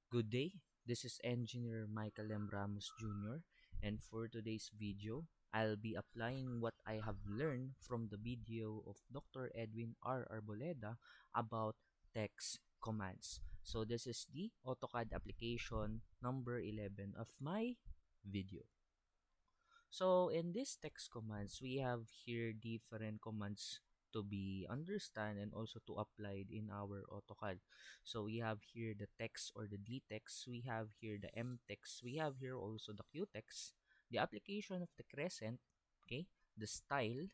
Good day, this is Engineer Michael M. Ramos Jr. and for today's video, I'll be applying what I have learned from the video of Dr. Edwin R. Arboleda about text commands. So this is the AutoCAD application number 11 of my video. So in this text commands, we have here different commands to be understand and also to applied in our AutoCAD. So we have here the text or the dtext, we have here the MText, we have here also the QText, the application of the crescent, okay, the style,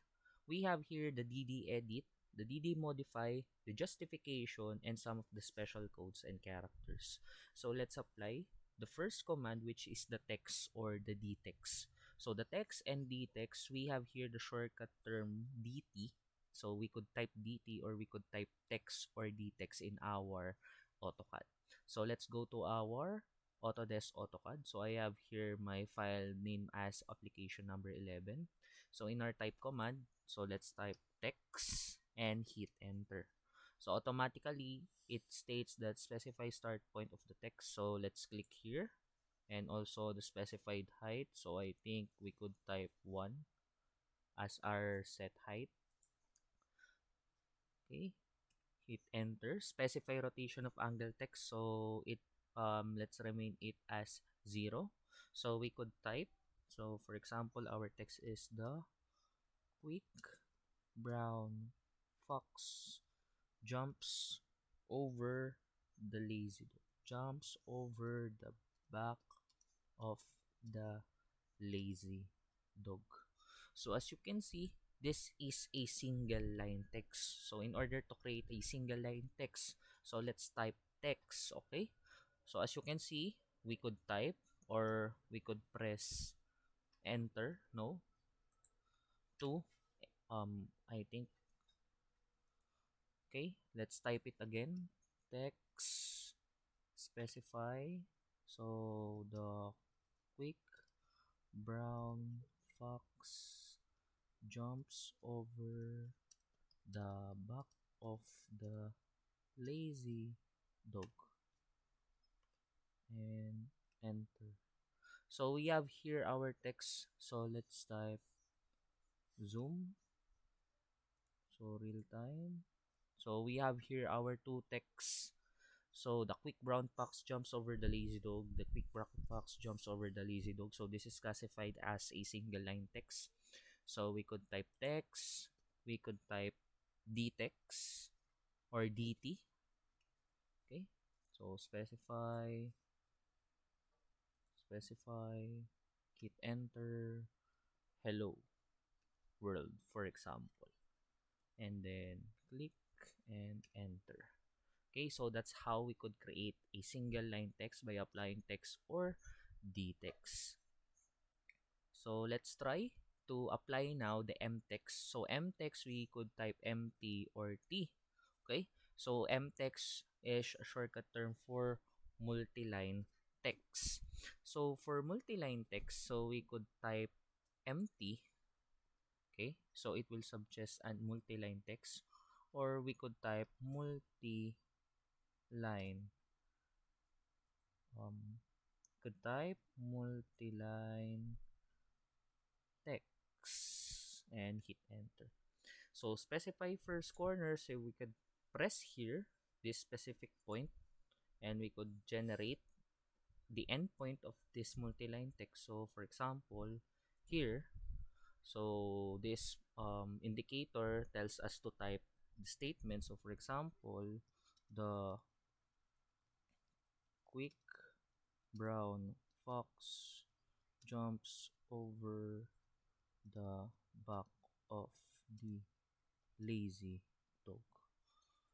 we have here the DD edit, the DD modify, the justification, and some of the special codes and characters. So let's apply the first command, which is the text or the dtext. So the text and dtext, we have here the shortcut term dt. So we could type dt or we could type text or dtext in our AutoCAD. So let's go to our Autodesk AutoCAD. So I have here my file name as application number 11. So in our type command, so let's type text and hit enter. So automatically it states that specify start point of the text. So let's click here and also the specified height. So I think we could type 1 as our set height. Okay, hit enter. Specify rotation of angle text. So it let's remain it as 0. So we could type, so for example our text is the quick brown fox jumps over the lazy dog. Jumps over the back of the lazy dog. So as you can see, this is a single line text. So in order to create a single line text, so let's type text, okay? So as you can see, we could type or we could press enter, no, to I think, okay, let's type it again. Text specify. So the quick brown fox jumps over the back of the lazy dog and enter. So we have here our text. So let's type zoom. So real time. So we have here our two texts. So the quick brown fox jumps over the lazy dog. The quick brown fox jumps over the lazy dog. So this is classified as a single line text. So we could type text. We could type dtext or dt. Okay. So specify, hit enter, hello world, for example. And then click and enter. Okay, so that's how we could create a single line text by applying text or dtext. So let's try to apply now the MText. So MText, we could type MT or T. Okay, so MText is a shortcut term for multiline text. So for multiline text, so we could type MT. Okay, so it will suggest a multiline text, or we could type multiline. Could type multiline text and hit enter. So specify first corner, so we could press here this specific point and we could generate the endpoint of this multiline text. So for example, here, so this indicator tells us to type the statement. So for example, the quick brown fox jumps over the back of the lazy dog.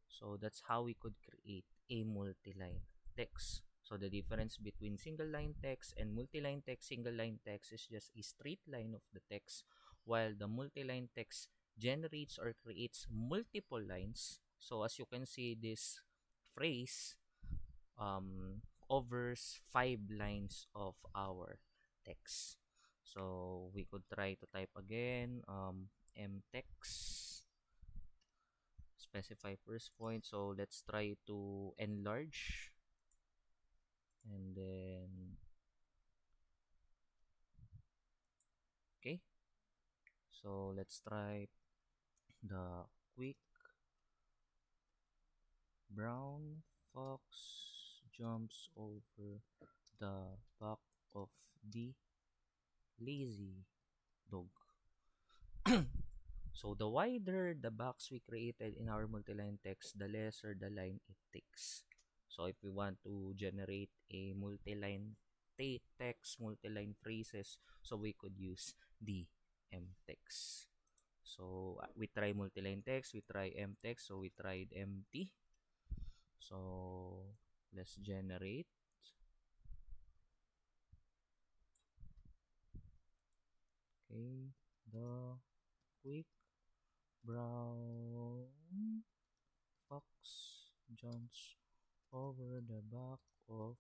So that's how we could create a multi-line text. So the difference between single line text and multi-line text, single line text is just a straight line of the text, while the multi-line text generates or creates multiple lines. So as you can see, this phrase covers 5 lines of our text. So we could try to type again mtext, specify first point. So let's try to enlarge So let's try the quick brown fox jumps over the back of the lazy dog. So the wider the box we created in our multiline text, the lesser the line it takes. So if we want to generate a multiline text, multiline phrases, so we could use the MText. So we try multiline text, we try MText, so we tried MT. So let's generate. Okay, the quick brown fox jumps over the back of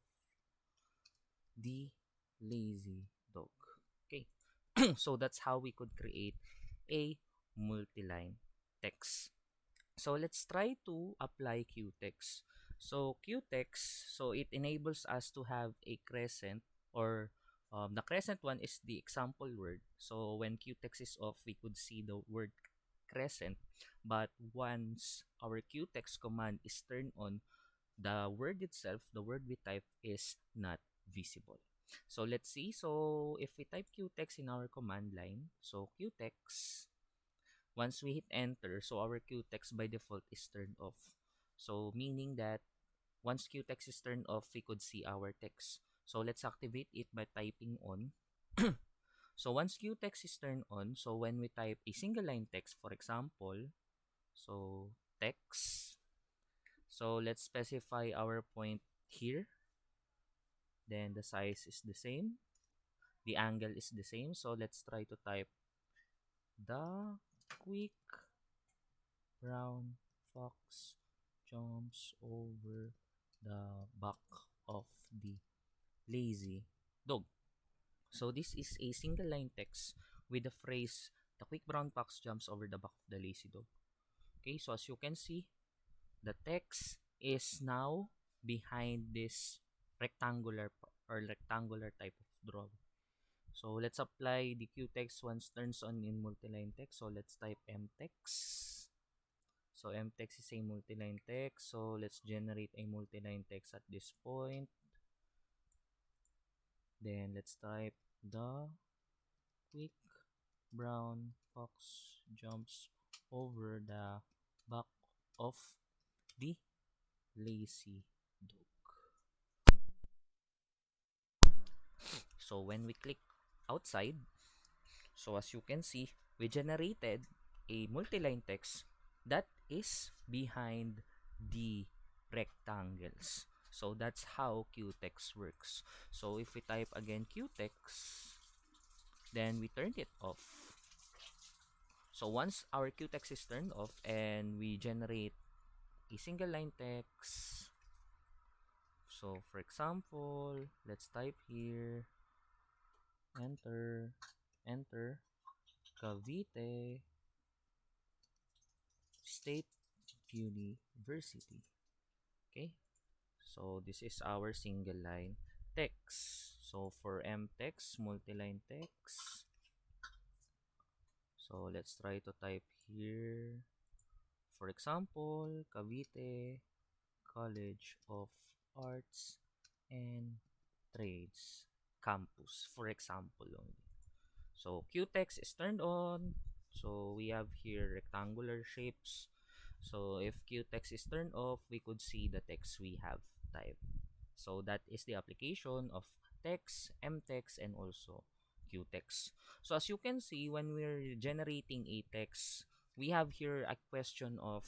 the lazy dog. Okay, so that's how we could create a multiline text. So let's try to apply QText. So QText, so it enables us to have a crescent, or the crescent one is the example word. So when QText is off, we could see the word crescent. But once our QText command is turned on, the word itself, the word we type, is not visible. So let's see. So if we type QText in our command line, so QText, once we hit enter, so our QText by default is turned off. So meaning that once QText is turned off, we could see our text. So let's activate it by typing on. So once QText is turned on, so when we type a single line text, for example, so text, so let's specify our point here. Then the size is the same. The angle is the same. So let's try to type the quick brown fox jumps over the back of the lazy dog. So this is a single line text with the phrase, the quick brown fox jumps over the back of the lazy dog. Okay, so as you can see, the text is now behind this rectangular type of drawing. So let's apply the QText once turns on in multiline text. So let's type MText. So MText is a multiline text. So let's generate a multiline text at this point. Then let's type the quick brown fox jumps over the back of the lazy dog. So when we click outside, so as you can see, we generated a multiline text that is behind the rectangles. So that's how QText works. So if we type again QText, then we turned it off. So once our QText is turned off and we generate a single line text, so for example, let's type here, enter, Cavite State University. Okay, so this is our single line text. So for MText, multiline text, so let's try to type here, for example, Cavite College of Arts and Trades campus, for example only. So QText is turned on. So we have here rectangular shapes. So if QText is turned off, we could see the text we have typed. So that is the application of text, MText, and also QText. So as you can see, when we're generating a text, we have here a question of,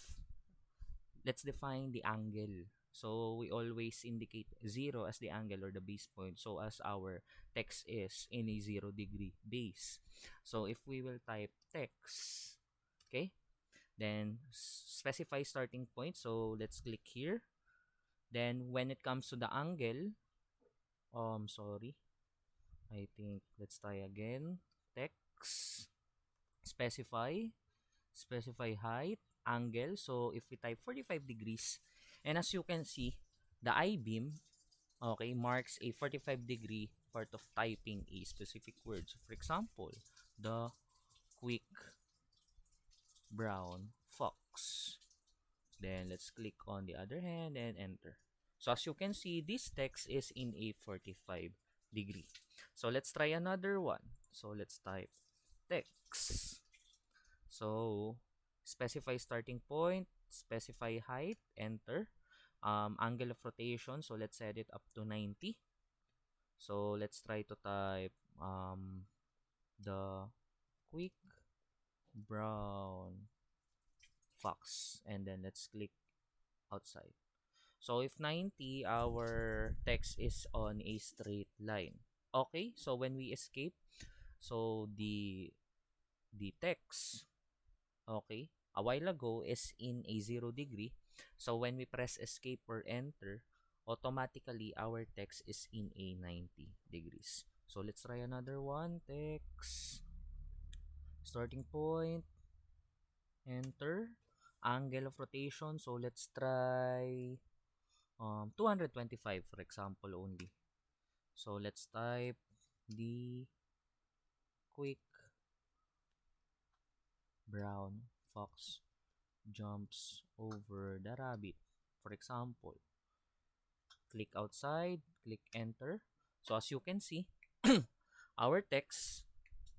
let's define the angle. So we always indicate 0 as the angle or the base point. So as our text is in a 0-degree base. So if we will type text, okay, then specify starting point. So let's click here. Then when it comes to the angle, sorry, I think let's try again. Text, specify height, angle. So if we type 45 degrees, and as you can see, the I-beam, okay, marks a 45-degree part of typing a specific word. So for example, the quick brown fox. Then let's click on the other hand and enter. So as you can see, this text is in a 45 degree. So let's try another one. So let's type text. So specify starting point, specify height, enter. Angle of rotation, so let's set it up to 90. So let's try to type the quick brown fox, and then let's click outside. So if 90, our text is on a straight line. Okay, so when we escape, so the text, okay, a while ago is in a 0 degree. So when we press escape or enter, automatically our text is in a 90 degrees. So let's try another one. Text, starting point, enter. Angle of rotation, so let's try 225 for example only. So let's type the quick brown fox jumps over the rabbit. For example, click outside, click enter. So as you can see, our text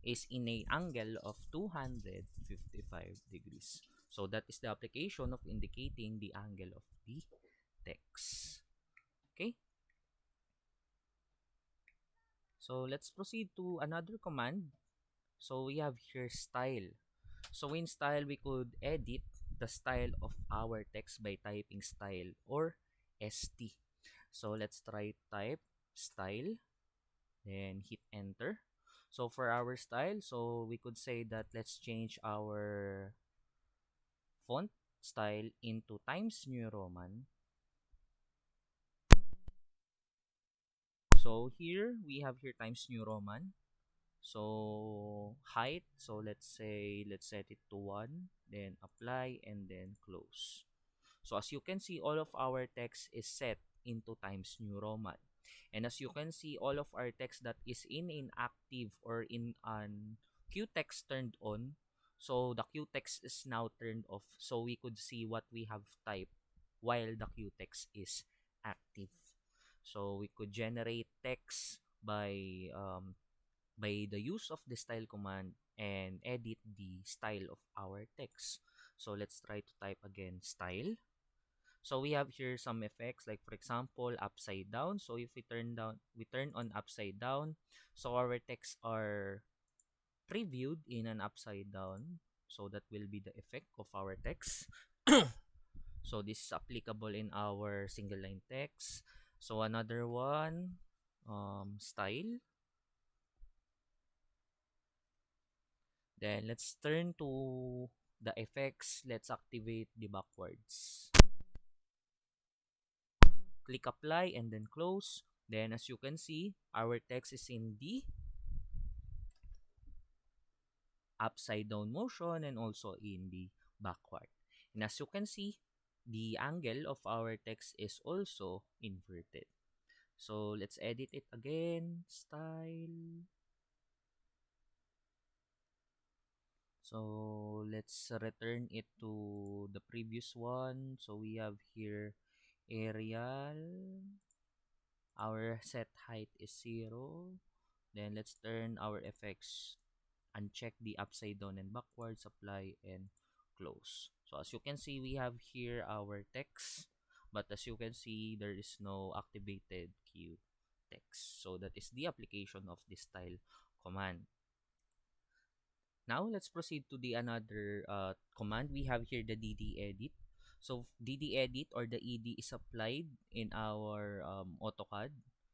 is in a angle of 255 degrees. So that is the application of indicating the angle of the text. Okay? So let's proceed to another command. So we have here style. So in style, we could edit the style of our text by typing style or st. So let's try type style, then hit enter. So for our style, so we could say that let's change our font style into Times New Roman. So here we have here Times New Roman. So height, so let's say let's set it to 1, then apply and then close. So as you can see, all of our text is set into Times New Roman. And as you can see, all of our text that is in inactive or in an QText turned on, so the QText is now turned off. So we could see what we have typed while the QText is active. So we could generate text by the use of the style command and edit the style of our text. So let's try to type again style. So we have here some effects, like for example upside down. So if we turn on upside down, so our texts are previewed in an upside down. So that will be the effect of our text. So this is applicable in our single line text. So another one, style. Then let's turn to the effects. Let's activate the backwards. Click apply and then close. Then as you can see, our text is in the upside down motion and also in the backward. And as you can see, the angle of our text is also inverted. So let's edit it again. Style. So let's return it to the previous one. So we have here Arial. Our set height is 0. Then let's turn our effects, uncheck the upside down and backwards, apply and close. So as you can see, we have here our text, but as you can see, there is no activated Q text. So that is the application of the style command. Now let's proceed to the another command. We have here the dd edit. So dd edit or the ed is applied in our AutoCAD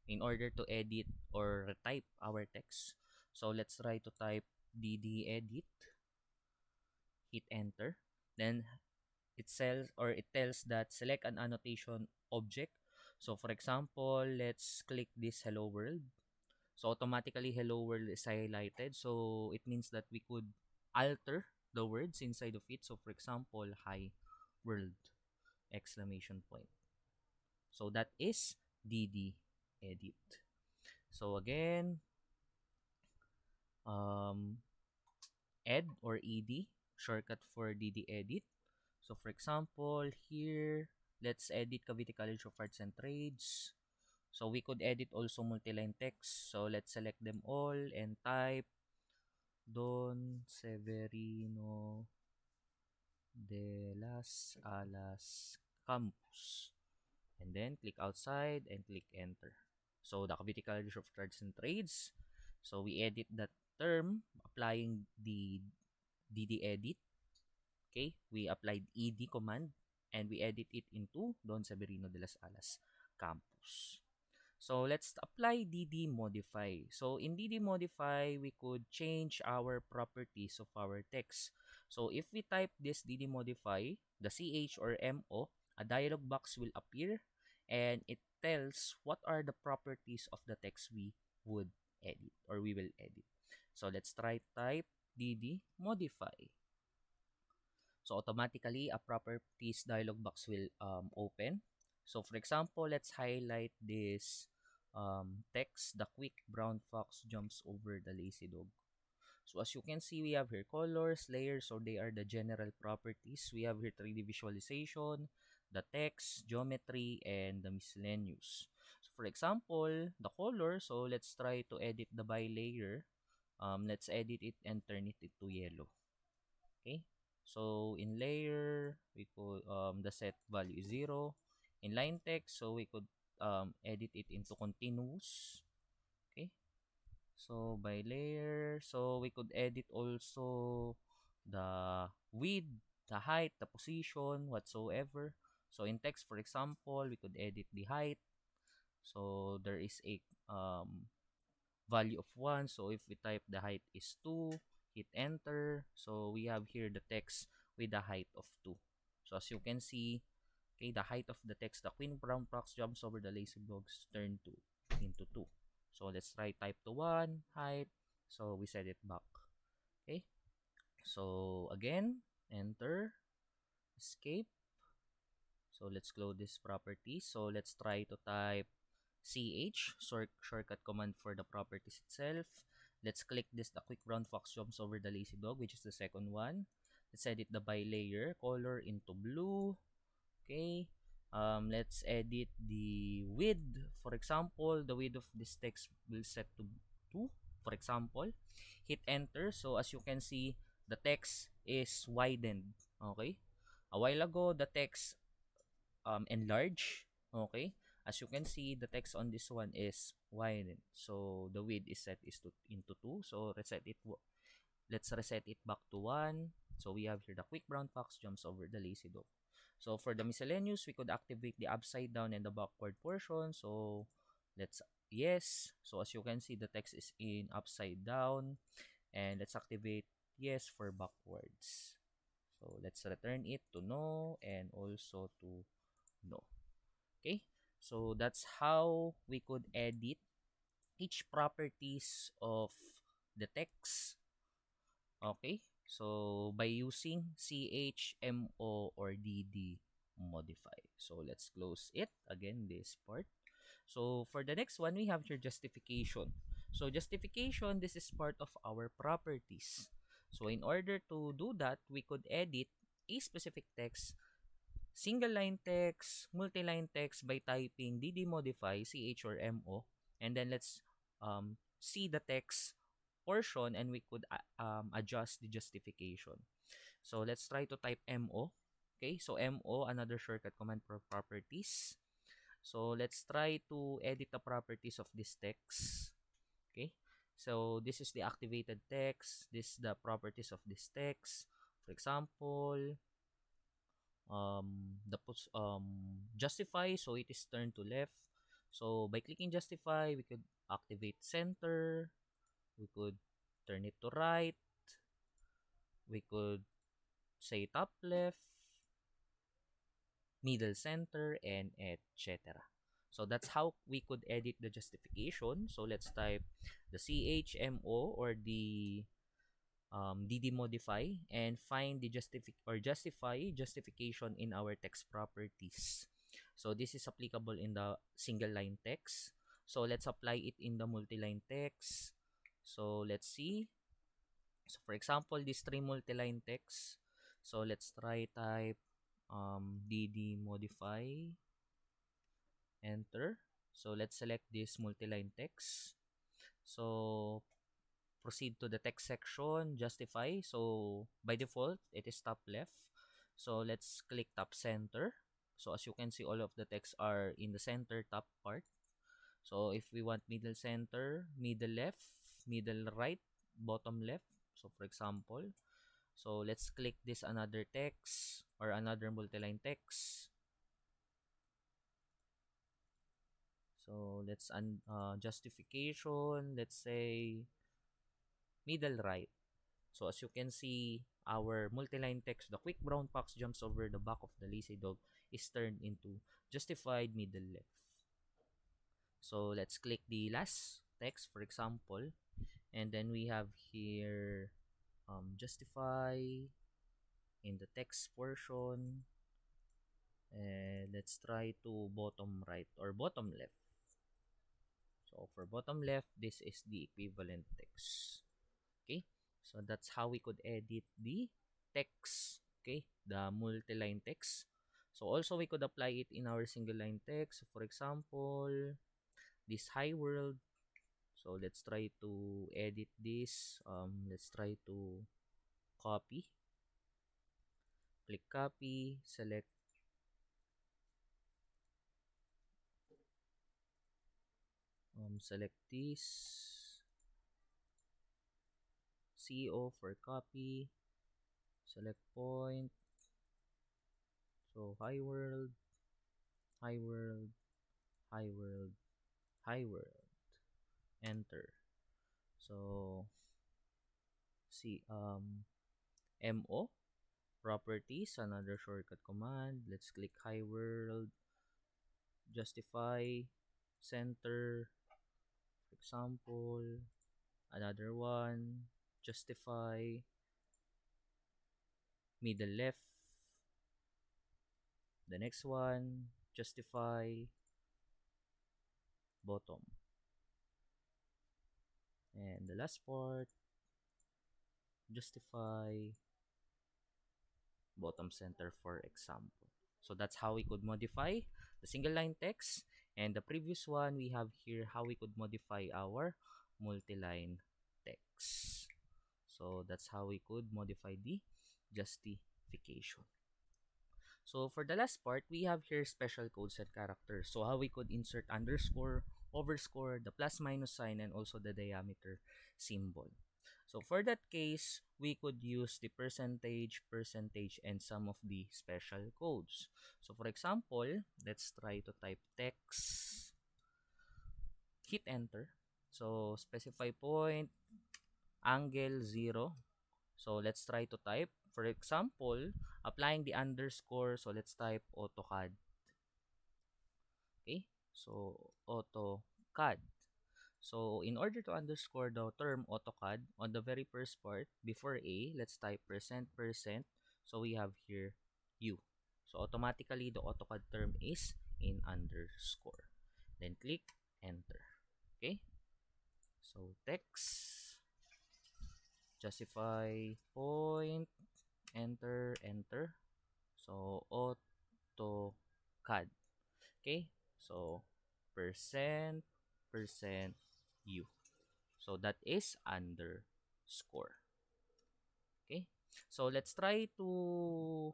in order to edit or retype our text. So let's try to type dd edit, hit enter. Then it tells that select an annotation object. So for example, let's click this hello world. So automatically hello world is highlighted. So it means that we could alter the words inside of it. So for example, hi world, exclamation point. So that is dd edit. So again, ed or ed, shortcut for dd edit. So for example, here, let's edit Cavite College of Arts and Trades. So we could edit also multiline text. So let's select them all and type Don Severino de las Alas Campus. And then click outside and click enter. So the Cavite College of Arts and Trades. So we edit that term applying the dd edit. Okay, we applied ed command and we edit it into Don Severino de las Alas Campus. So let's apply dd modify. So in dd modify, we could change our properties of our text. So if we type this dd modify, the ch or mo, a dialog box will appear and it tells what are the properties of the text we would edit or we will edit. So let's try type dd modify. So automatically, a properties dialog box will open. So for example, let's highlight this text, the quick brown fox jumps over the lazy dog. So as you can see, we have here colors, layers, so they are the general properties. We have here 3D visualization, the text, geometry, and the miscellaneous. So for example, the color, so let's try to edit the by layer. Let's edit it and turn it into yellow. Okay, so in layer we could the set value is 0. In line text, so we could edit it into continuous. Okay, so by layer, so we could edit also the width, the height, the position, whatsoever. So in text, for example, we could edit the height. So there is a value of 1. So if we type the height is 2, hit enter. So we have here the text with the height of 2. So as you can see, okay, the height of the text, the queen brown fox jumps over the lazy dogs, turn 2 into 2. So let's try type to 1, height. So we set it back. Okay. So again, enter, escape. So let's close this property. So let's try to type ch, shortcut command for the properties itself. Let's click this, the quick brown fox jumps over the lazy dog, which is the second one. Let's edit the by layer, color into blue. Okay. Let's edit the width. For example, the width of this text will set to 2. For example, hit enter. So as you can see, the text is widened. Okay. A while ago, the text enlarged. Okay, as you can see, the text on this one is widened, so the width is set is into 2. So let's reset it back to 1. So we have here the quick brown fox jumps over the lazy dog. So for the miscellaneous, we could activate the upside down and the backward portion. So let's yes. So as you can see, the text is in upside down, and let's activate yes for backwards. So let's return it to no and also to no. Okay, so that's how we could edit each properties of the text. Okay, so by using chmo or dd modify. So let's close it again, this part. So for the next one, we have your justification. So justification, this is part of our properties. So in order to do that, we could edit a specific text, single line text, multi-line text by typing dd modify ch or mo, and then let's see the text portion and we could adjust the justification. So let's try to type mo. Okay, so mo, another shortcut command for properties. So let's try to edit the properties of this text. Okay, so this is the activated text, this is the properties of this text. For example, justify, so it is turned to left. So by clicking justify, we could activate center, we could turn it to right, we could say top left, middle center, and etc. So that's how we could edit the justification. So let's type the chmo or the dd modify and find the justification in our text properties. So this is applicable in the single line text. So let's apply it in the multi-line text. So let's see. So for example, this three multiline text. So let's try type dd modify, enter. So let's select this multiline text. So proceed to the text section, justify. So by default, it is top left. So let's click top center. So as you can see, all of the text are in the center top part. So if we want middle center, middle left, middle right, bottom left. So for example, so let's click this another text or another multiline text. So let's justification, let's say middle right. So as you can see, our multiline text, the quick brown fox jumps over the back of the lazy dog, is turned into justified middle left. So let's click the last text, for example, and then we have here justify in the text portion, and let's try to bottom right or bottom left. So for bottom left, this is the equivalent text. Okay, so that's how we could edit the text. Okay, the multi-line text. So also we could apply it in our single line text. So for example, this hi world. So let's try to edit this. Let's try to copy. Click copy, select select this CO for copy, select point. So hi world, hi world, hi world, hi world, enter. So see MO properties, another shortcut command. Let's click hi world, justify, center, for example, another one, justify, middle left, the next one, justify, bottom, and the last part, justify, bottom center, for example. So that's how we could modify the single line text. And the previous one, we have here how we could modify our multi-line text. So that's how we could modify the justification. So for the last part, we have here special codes and characters. So how we could insert underscore, overscore, the plus minus sign, and also the diameter symbol. So for that case, we could use the percentage, and some of the special codes. So for example, let's try to type text, hit enter. So specify point, angle 0. So let's try to type. For example, applying the underscore, so let's type AutoCAD. Okay, so AutoCAD. So in order to underscore the term AutoCAD on the very first part, before A, let's type %%. So we have here U. So automatically the AutoCAD term is in underscore. Then click enter. Okay, so text, justify point, enter, enter. So AutoCAD. Okay, so percent U. So that is underscore. Okay, so let's try to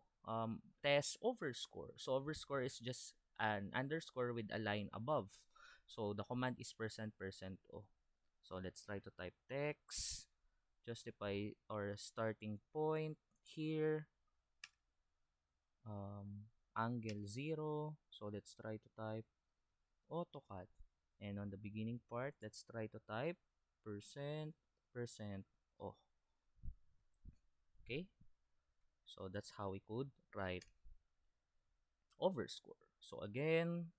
test overscore. So overscore is just an underscore with a line above. So the command is %O. So let's try to type text, justify or starting point here, angle 0. So let's try to type AutoCAD. And on the beginning part, let's try to type %O. Okay, so that's how we could write overscore. So again,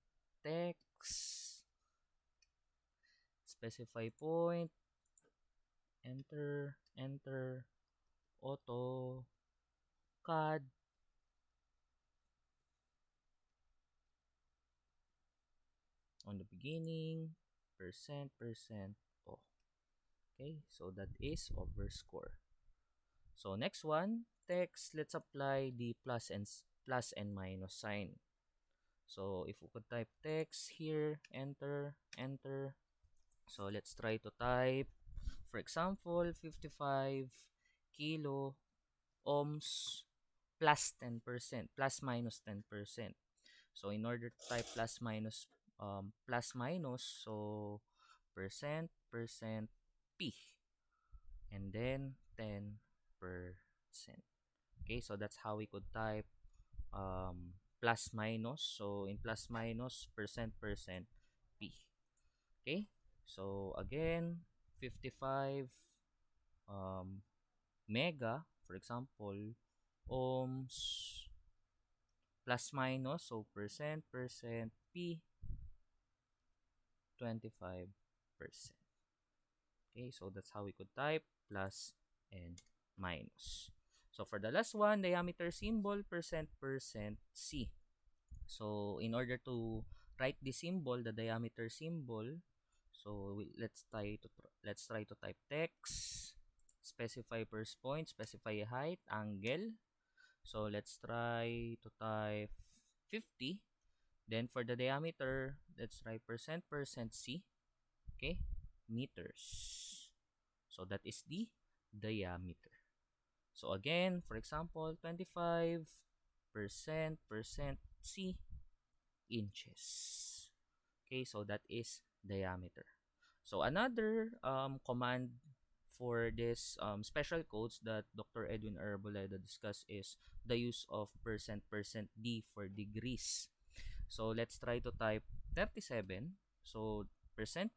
text, specify point, enter, enter, AutoCAD. On the beginning, %O. Okay, so that is overscore. So next one, text, let's apply the plus and minus sign. So if we could type text here, enter, enter. So let's try to type, for example, 55 kilo ohms plus 10%, plus minus 10%. So in order to type plus minus, so percent p, and then 10%. Okay, so that's how we could type plus minus. So in plus minus, percent p. Okay, so again, 55 um, mega, for example, ohms plus minus, so percent p, 25%. Okay, so that's how we could type plus and minus. So for the last one, diameter symbol, percent C. So in order to write the symbol, the diameter symbol, so let's try to type text, specify first point, specify height, angle. So let's try to type 50. Then for the diameter, let's try percent C. Okay, meters. So that is the diameter. So again, for example, 25% C inches. Okay, so that is diameter. So another command for this special codes that Dr. Edwin Arboleda discussed is the use of percent D for degrees. So let's try to type 37. So percent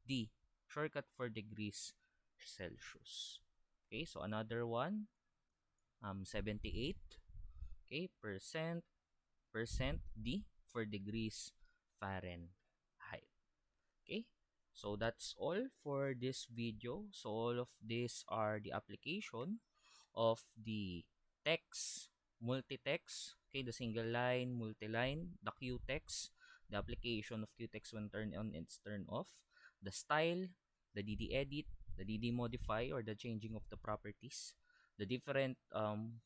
D, shortcut for degrees Celsius. Okay, so another one, 78. Okay, percent D for degrees Fahrenheit. Okay, so that's all for this video. So all of these are the application of the text, multi-text, okay, the single line, multi-line, the QText, the application of QText when turned on and turned off, the style, the DD edit, the DD modify or the changing of the properties, the different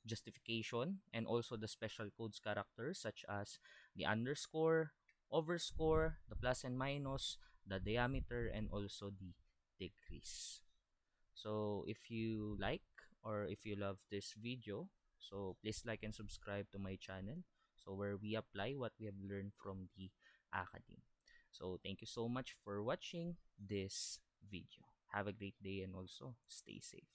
justification, and also the special codes characters such as the underscore, overscore, the plus and minus, the diameter, and also the degrees. So if you like or if you love this video, so please like and subscribe to my channel, so where we apply what we have learned from the academe. So thank you so much for watching this video. Have a great day and also stay safe.